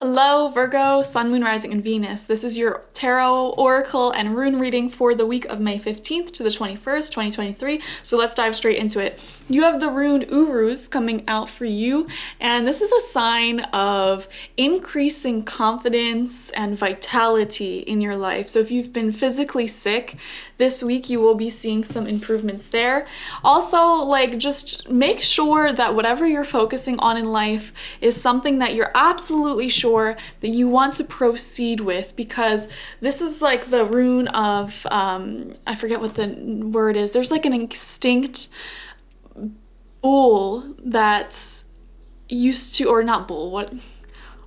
Hello, Virgo, Sun, Moon, Rising, and Venus. This is your tarot, oracle, and rune reading for the week of May 15th to the 21st, 2023. So let's dive straight into it. You have the rune Uruz coming out for you, and this is a sign of increasing confidence and vitality in your life. So if you've been physically sick, this week you will be seeing some improvements there. Also, just make sure that whatever you're focusing on in life is something that you're absolutely sure that you want to proceed with, because this is like the rune of I forget what the word is. There's like an extinct bull that's used to, or not bull,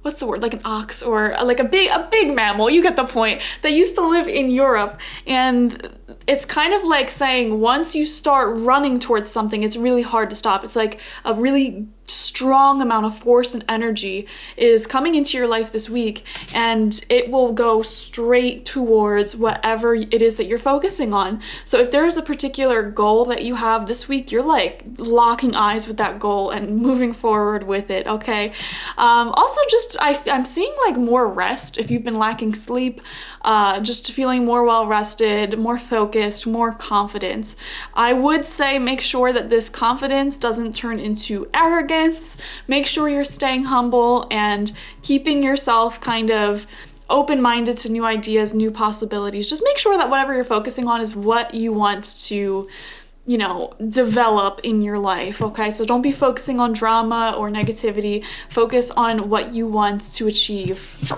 what's the word, like an ox or like a big mammal, you get the point, that used to live in Europe. And it's kind of like saying once you start running towards something, it's really hard to stop. It's like a really strong amount of force and energy is coming into your life this week, and it will go straight towards whatever it is that you're focusing on. So if there's a particular goal that you have this week, you're like locking eyes with that goal and moving forward with it, okay? Also, I'm seeing like more rest. If you've been lacking sleep, just feeling more well rested, more focused, more confident. I would say make sure that this confidence doesn't turn into arrogance. Make sure you're staying humble and keeping yourself kind of open-minded to new ideas, new possibilities. Just make sure that whatever you're focusing on is what you want to, develop in your life, okay? So don't be focusing on drama or negativity. Focus on what you want to achieve.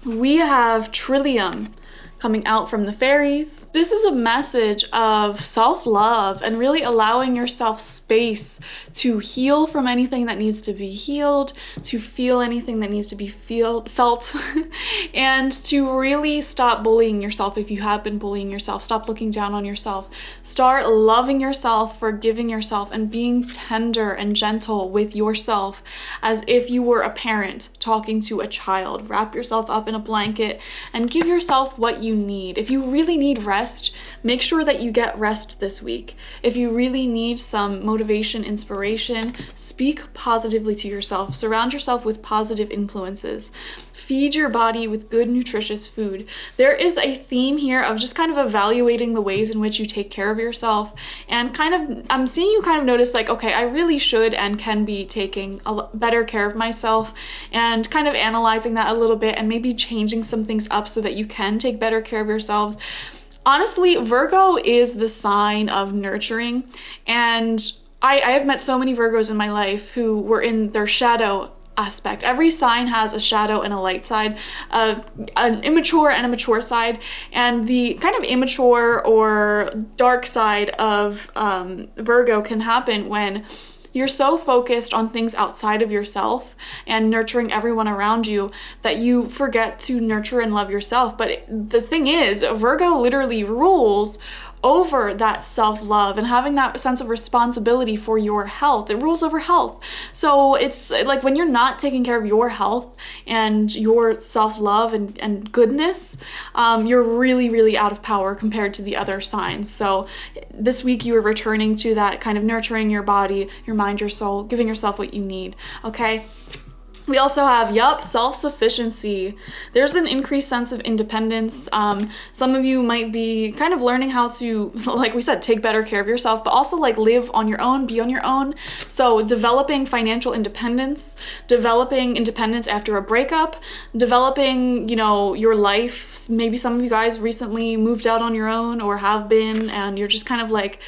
We have Trillium coming out from the fairies. This is a message of self-love and really allowing yourself space to heal from anything that needs to be healed, to feel anything that needs to be felt, and to really stop bullying yourself. If you have been bullying yourself, stop looking down on yourself. Start loving yourself, forgiving yourself, and being tender and gentle with yourself as if you were a parent talking to a child. Wrap yourself up in a blanket and give yourself what you need. If you really need rest, make sure that you get rest this week. If you really need some motivation, inspiration, speak positively to yourself. Surround yourself with positive influences. Feed your body with good, nutritious food. There is a theme here of just kind of evaluating the ways in which you take care of yourself, and I'm seeing you kind of notice like, okay, I really should and can be taking better care of myself, and kind of analyzing that a little bit and maybe changing some things up so that you can take better care of yourselves. Honestly, Virgo is the sign of nurturing, and I have met so many Virgos in my life who were in their shadow aspect. Every sign has a shadow and a light side, an immature and a mature side, and the kind of immature or dark side of Virgo can happen when you're so focused on things outside of yourself and nurturing everyone around you that you forget to nurture and love yourself. But the thing is, Virgo literally rules over that self-love and having that sense of responsibility for your health. It rules over health. So it's like when you're not taking care of your health and your self-love and goodness, you're really, really out of power compared to the other signs. So this week you are returning to that kind of nurturing your body, your mind, your soul, giving yourself what you need, okay? We also have, self-sufficiency. There's an increased sense of independence. Some of you might be kind of learning how to, like we said, take better care of yourself, but also like live on your own, be on your own. So developing financial independence, developing independence after a breakup, developing, your life. Maybe some of you guys recently moved out on your own or have been, and you're just kind of like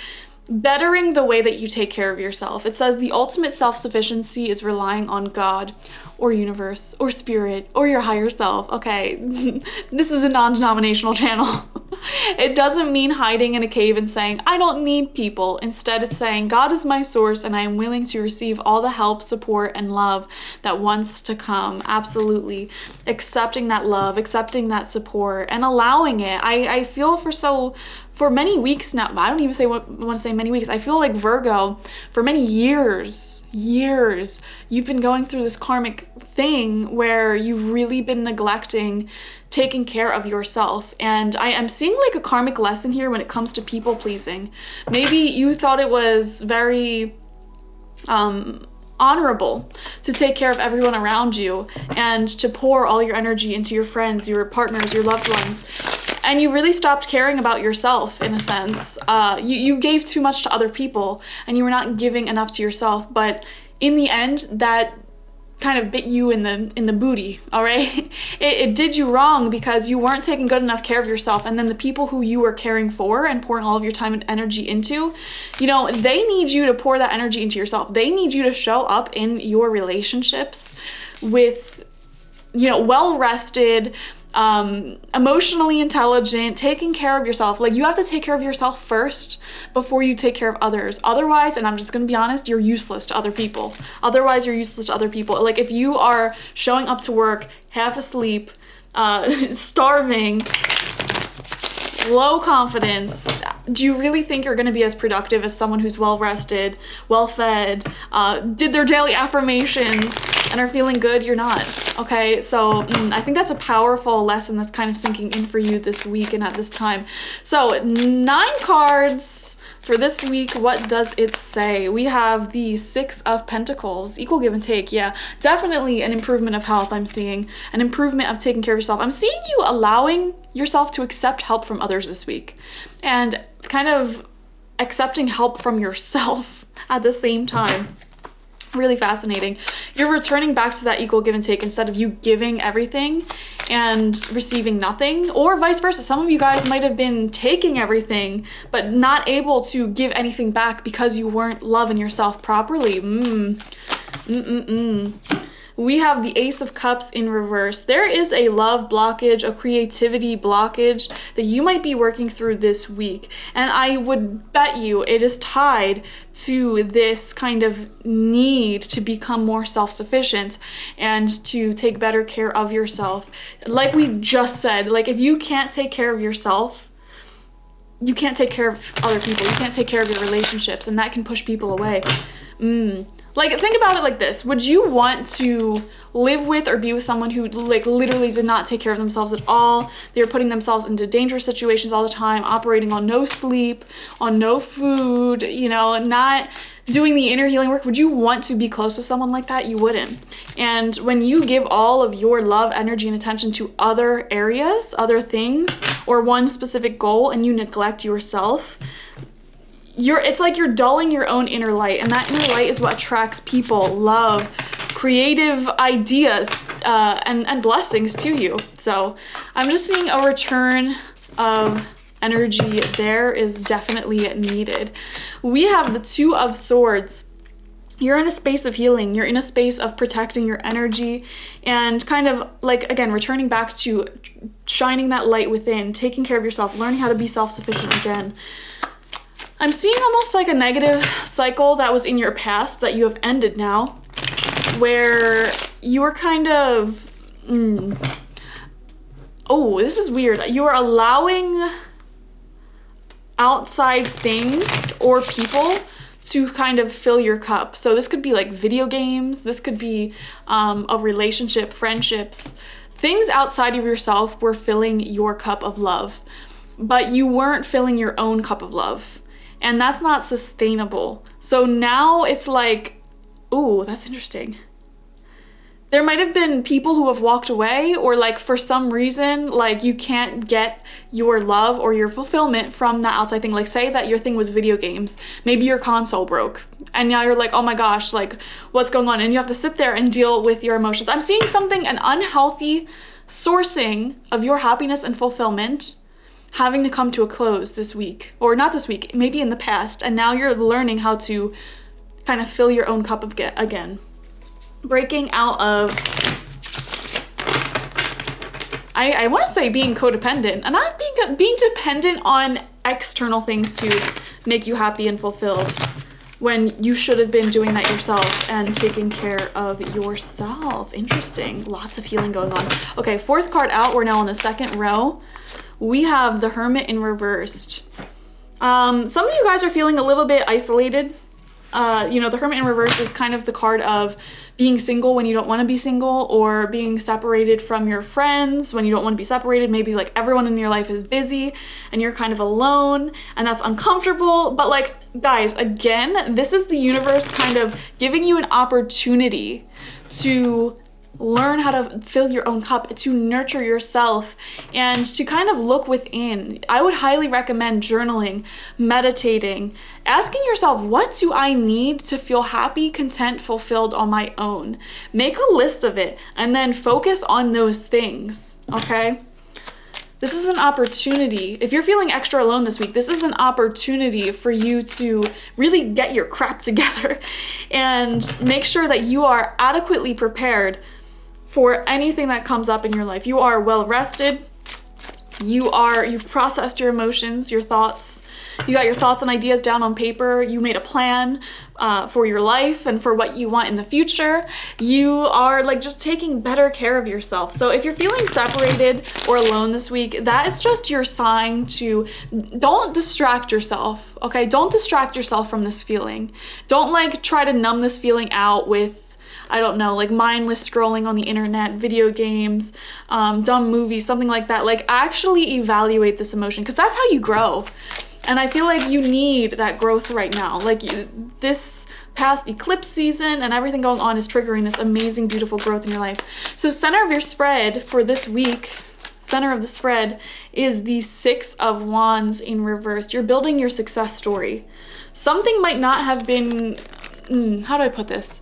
bettering the way that you take care of yourself. It says the ultimate self-sufficiency is relying on God or universe or spirit or your higher self. Okay, this is a non-denominational channel. It doesn't mean hiding in a cave and saying, I don't need people. Instead, it's saying, God is my source and I am willing to receive all the help, support, and love that wants to come. Absolutely. Accepting that love, accepting that support, and allowing it. I feel for many weeks now, I don't even want to say many weeks, I feel like Virgo, for many years, you've been going through this karmic thing where you've really been neglecting taking care of yourself. And I am seeing like a karmic lesson here when it comes to people pleasing. Maybe you thought it was very honorable to take care of everyone around you and to pour all your energy into your friends, your partners, your loved ones. And you really stopped caring about yourself, in a sense. You gave too much to other people and you were not giving enough to yourself. But in the end, that kind of bit you in the booty, all right? It did you wrong because you weren't taking good enough care of yourself. And then the people who you were caring for and pouring all of your time and energy into, you know, they need you to pour that energy into yourself. They need you to show up in your relationships with, you know, well-rested, emotionally intelligent, taking care of yourself. Like, you have to take care of yourself first before you take care of others. Otherwise, and I'm just gonna be honest, you're useless to other people. Otherwise, you're useless to other people. Like, if you are showing up to work half asleep, starving, low confidence, do you really think you're gonna be as productive as someone who's well-rested, well-fed, did their daily affirmations, and are feeling good? You're not, okay? So I think that's a powerful lesson that's kind of sinking in for you this week and at this time. So 9 cards for this week. What does it say? We have the 6 of Pentacles, equal give and take. Yeah, definitely an improvement of health. I'm seeing an improvement of taking care of yourself. I'm seeing you allowing yourself to accept help from others this week and kind of accepting help from yourself at the same time. Really fascinating. You're returning back to that equal give and take instead of you giving everything and receiving nothing, or vice versa. Some of you guys might have been taking everything but not able to give anything back because you weren't loving yourself properly. We have the Ace of Cups in reverse. There is a love blockage, a creativity blockage that you might be working through this week. And I would bet you it is tied to this kind of need to become more self-sufficient and to take better care of yourself. Like we just said, like, if you can't take care of yourself, you can't take care of other people. You can't take care of your relationships, and that can push people away. Like, think about it like this. Would you want to live with or be with someone who, like, literally did not take care of themselves at all? They were putting themselves into dangerous situations all the time, operating on no sleep, on no food, you know, not doing the inner healing work. Would you want to be close with someone like that? You wouldn't. And when you give all of your love, energy, and attention to other areas, other things, or one specific goal, and you neglect yourself, it's like you're dulling your own inner light, and that inner light is what attracts people, love, creative ideas, and blessings to you. So I'm just seeing a return of energy there is definitely needed. We have the 2 of Swords. You're in a space of healing. You're in a space of protecting your energy and kind of, like, again, returning back to shining that light within, taking care of yourself, learning how to be self-sufficient again. I'm seeing almost like a negative cycle that was in your past that you have ended now, where you were kind of, oh, this is weird. You are allowing outside things or people to kind of fill your cup. So this could be like video games. This could be a relationship, friendships. Things outside of yourself were filling your cup of love, but you weren't filling your own cup of love. And that's not sustainable. So now it's like, ooh, that's interesting. There might have been people who have walked away, or like for some reason, like you can't get your love or your fulfillment from that outside thing. Like, say that your thing was video games. Maybe your console broke and now you're like, oh my gosh, like what's going on? And you have to sit there and deal with your emotions. I'm seeing something, an unhealthy sourcing of your happiness and fulfillment having to come to a close this week, or not this week, maybe in the past, and now you're learning how to kind of fill your own cup of again. Breaking out of, I want to say being codependent, and not being dependent on external things to make you happy and fulfilled, when you should have been doing that yourself and taking care of yourself. Interesting. Lots of healing going on. Okay, 4th card out. We're now on the 2nd row. We have the Hermit in reversed. Some of you guys are feeling a little bit isolated. The Hermit in reverse is kind of the card of being single when you don't want to be single, or being separated from your friends when you don't want to be separated. Maybe like everyone in your life is busy and you're kind of alone, and that's uncomfortable. But like, guys, again, this is the universe kind of giving you an opportunity to learn how to fill your own cup, to nurture yourself, and to kind of look within. I would highly recommend journaling, meditating, asking yourself, what do I need to feel happy, content, fulfilled on my own? Make a list of it and then focus on those things, okay? This is an opportunity. If you're feeling extra alone this week, this is an opportunity for you to really get your crap together and make sure that you are adequately prepared for anything that comes up in your life. You are well rested. You've processed your emotions, your thoughts. You got your thoughts and ideas down on paper. You made a plan for your life and for what you want in the future. You are like just taking better care of yourself. So if you're feeling separated or alone this week, that is just your sign to don't distract yourself, okay? Don't distract yourself from this feeling. Don't like try to numb this feeling out with, I don't know, like mindless scrolling on the internet, video games, dumb movies, something like that. Like, actually evaluate this emotion, because that's how you grow. And I feel like you need that growth right now. Like, this past eclipse season and everything going on is triggering this amazing, beautiful growth in your life. So center of your spread for this week, center of the spread, is the Six of Wands in reverse. You're building your success story. Something might not have been, how do I put this?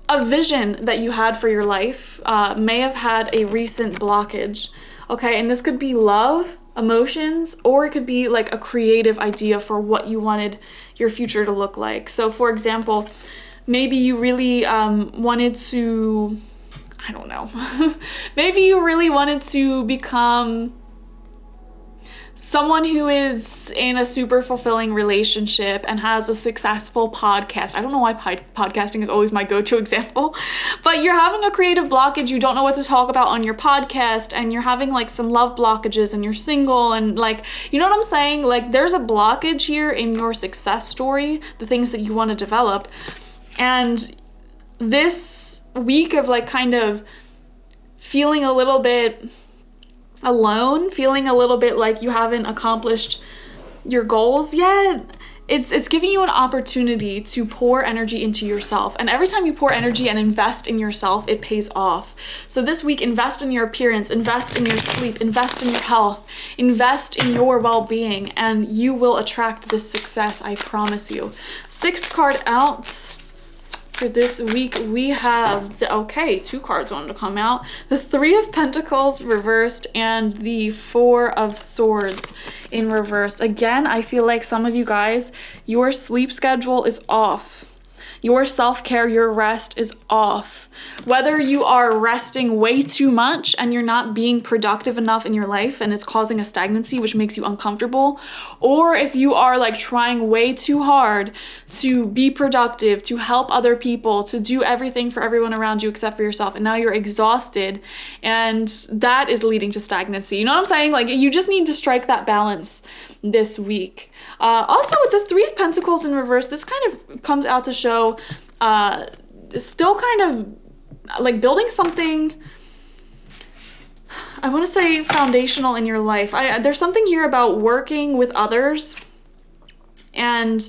A vision that you had for your life may have had a recent blockage, okay? And this could be love, emotions, or it could be like a creative idea for what you wanted your future to look like. So for example, maybe you really wanted to, I don't know, maybe you really wanted to become someone who is in a super fulfilling relationship and has a successful podcast. I don't know why podcasting is always my go-to example, but you're having a creative blockage. You don't know what to talk about on your podcast, and you're having like some love blockages, and you're single, and like, you know what I'm saying? Like, there's a blockage here in your success story, the things that you want to develop. And this week of like kind of feeling a little bit alone, feeling a little bit like you haven't accomplished your goals yet, it's giving you an opportunity to pour energy into yourself. And every time you pour energy and invest in yourself, it pays off. So this week, invest in your appearance, invest in your sleep, invest in your health, invest in your well-being, and you will attract this success, I promise you. Sixth card out for this week, we have, two cards wanted to come out. The Three of Pentacles reversed and the Four of Swords in reversed. Again, I feel like some of you guys, your sleep schedule is off. Your self-care, your rest is off. Whether you are resting way too much and you're not being productive enough in your life and it's causing a stagnancy which makes you uncomfortable, or if you are like trying way too hard to be productive, to help other people, to do everything for everyone around you except for yourself, and now you're exhausted, and that is leading to stagnancy. You know what I'm saying? Like, you just need to strike that balance this week. Also, with the Three of Pentacles in reverse, this kind of comes out to show still kind of like building something, I want to say foundational in your life. There's something here about working with others, and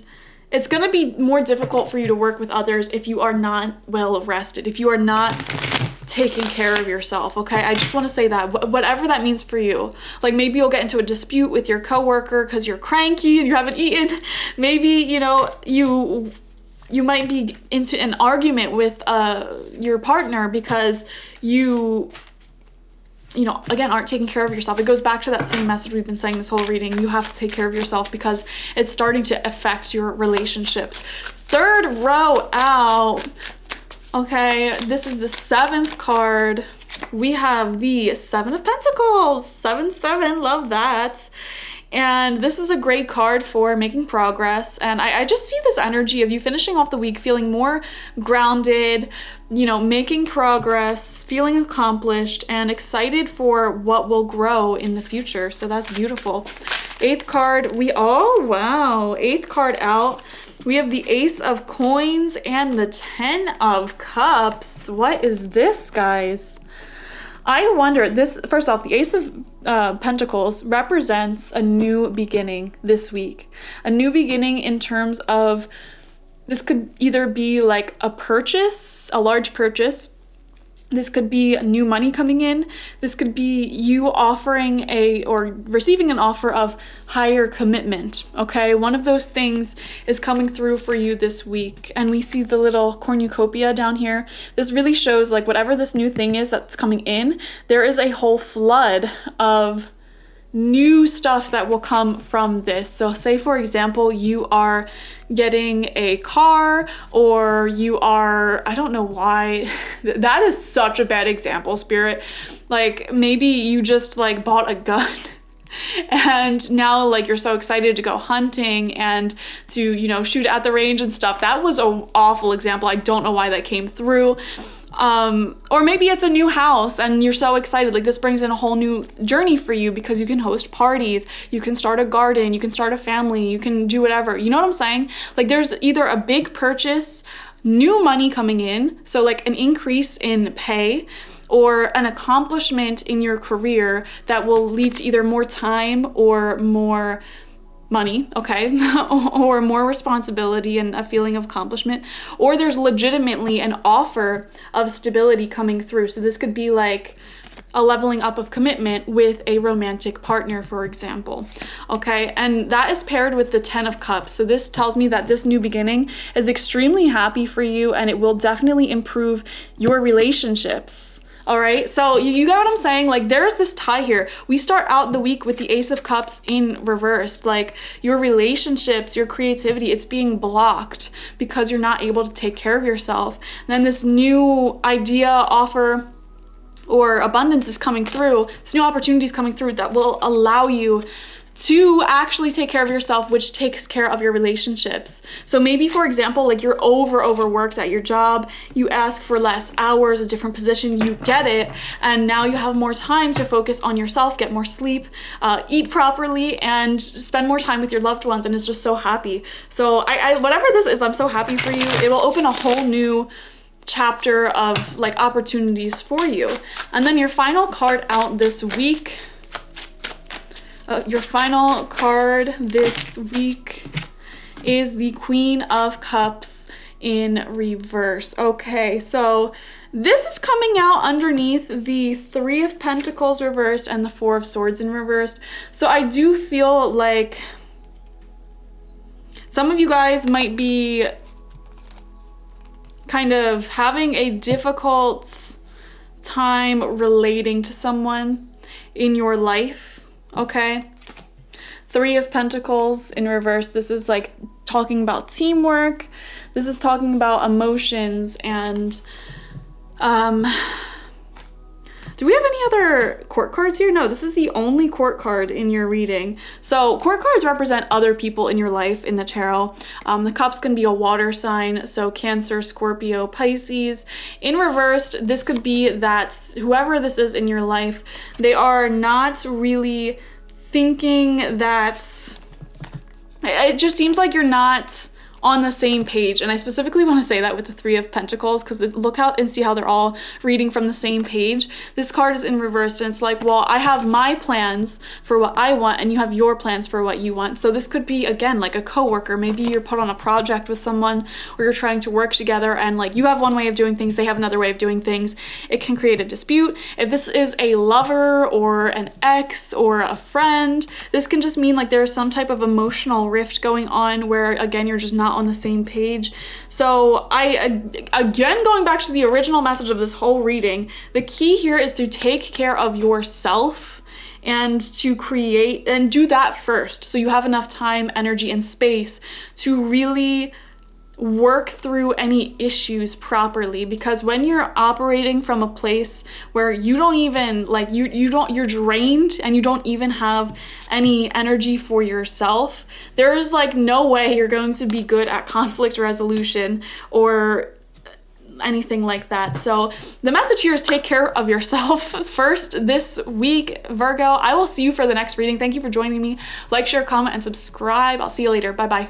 it's going to be more difficult for you to work with others if you are not well rested, if you are not taking care of yourself, okay? I just want to say that, whatever that means for you. Like, maybe you'll get into a dispute with your coworker because you're cranky and you haven't eaten. Maybe, you might be into an argument with your partner because you again, aren't taking care of yourself. It goes back to that same message we've been saying this whole reading. You have to take care of yourself because it's starting to affect your relationships. Third row out. Okay, this is the seventh card. We have the Seven of Pentacles. 7-7, love that. And this is a great card for making progress. And I just see this energy of you finishing off the week feeling more grounded, making progress, feeling accomplished, and excited for what will grow in the future. So that's beautiful. Eighth card, eighth card out. We have the Ace of Coins and the 10 of Cups. What is this, guys? I wonder, this, first off, the Ace of Pentacles represents a new beginning this week. A new beginning in terms of, this could either be like a purchase, a large purchase. This could be new money coming in. This could be you offering or receiving an offer of higher commitment, okay? One of those things is coming through for you this week. And we see the little cornucopia down here. This really shows like whatever this new thing is that's coming in, there is a whole flood of new stuff that will come from this. So say for example, you are getting a car, or you are, I don't know why, that is such a bad example, Spirit. Like maybe you just like bought a gun and now like you're so excited to go hunting and to, you know, shoot at the range and stuff. That was an awful example. I don't know why that came through. Or maybe it's a new house and you're so excited, like this brings in a whole new journey for you because you can host parties, you can start a garden, you can start a family, you can do whatever. You know what I'm saying? Like there's either a big purchase, new money coming in, so like an increase in pay, or an accomplishment in your career that will lead to either more time or more money, okay, or more responsibility and a feeling of accomplishment, or there's legitimately an offer of stability coming through. So this could be like a leveling up of commitment with a romantic partner, for example, okay? And that is paired with the 10 of Cups. So this tells me that this new beginning is extremely happy for you and it will definitely improve your relationships. All right, so you get what I'm saying? Like there's this tie here. We start out the week with the Ace of Cups in reversed. Like your relationships, your creativity, it's being blocked because you're not able to take care of yourself. And then this new idea, offer, or abundance is coming through. This new opportunity is coming through that will allow you to actually take care of yourself, which takes care of your relationships. So maybe, for example, like you're overworked at your job, you ask for less hours, a different position, you get it, and now you have more time to focus on yourself, get more sleep, eat properly, and spend more time with your loved ones, and it's just so happy. So I whatever this is, I'm so happy for you. It will open a whole new chapter of like opportunities for you. And then your final card out this week, your final card this week is the Queen of Cups in reverse. Okay, so this is coming out underneath the 3 of Pentacles reversed and the 4 of Swords in reversed. So I do feel like some of you guys might be kind of having a difficult time relating to someone in your life. Okay, 3 of Pentacles in reverse. This is like talking about teamwork. This is talking about emotions and do we have any other court cards here? No, this is the only court card in your reading. So court cards represent other people in your life in the tarot. The cups can be a water sign, so Cancer, Scorpio, Pisces. In reversed, this could be that whoever this is in your life, they are not really thinking that, it just seems like you're not on the same page. And I specifically want to say that with the 3 of Pentacles, because look out and see how they're all reading from the same page. This card is in reverse and it's like, well, I have my plans for what I want and you have your plans for what you want. So this could be, again, like a coworker. Maybe you're put on a project with someone where you're trying to work together and like you have one way of doing things, they have another way of doing things. It can create a dispute. If this is a lover or an ex or a friend, this can just mean like there's some type of emotional rift going on where, again, you're just not on the same page. So again, going back to the original message of this whole reading, the key here is to take care of yourself and to create and do that first. So you have enough time, energy, and space to really work through any issues properly, because when you're operating from a place where you don't even like you're drained and you don't even have any energy for yourself, there's like no way you're going to be good at conflict resolution or anything like that. So the message here is take care of yourself first this week, Virgo. I will see you for the next reading. Thank you for joining me. Like, share, comment, and subscribe. I'll see you later. Bye bye.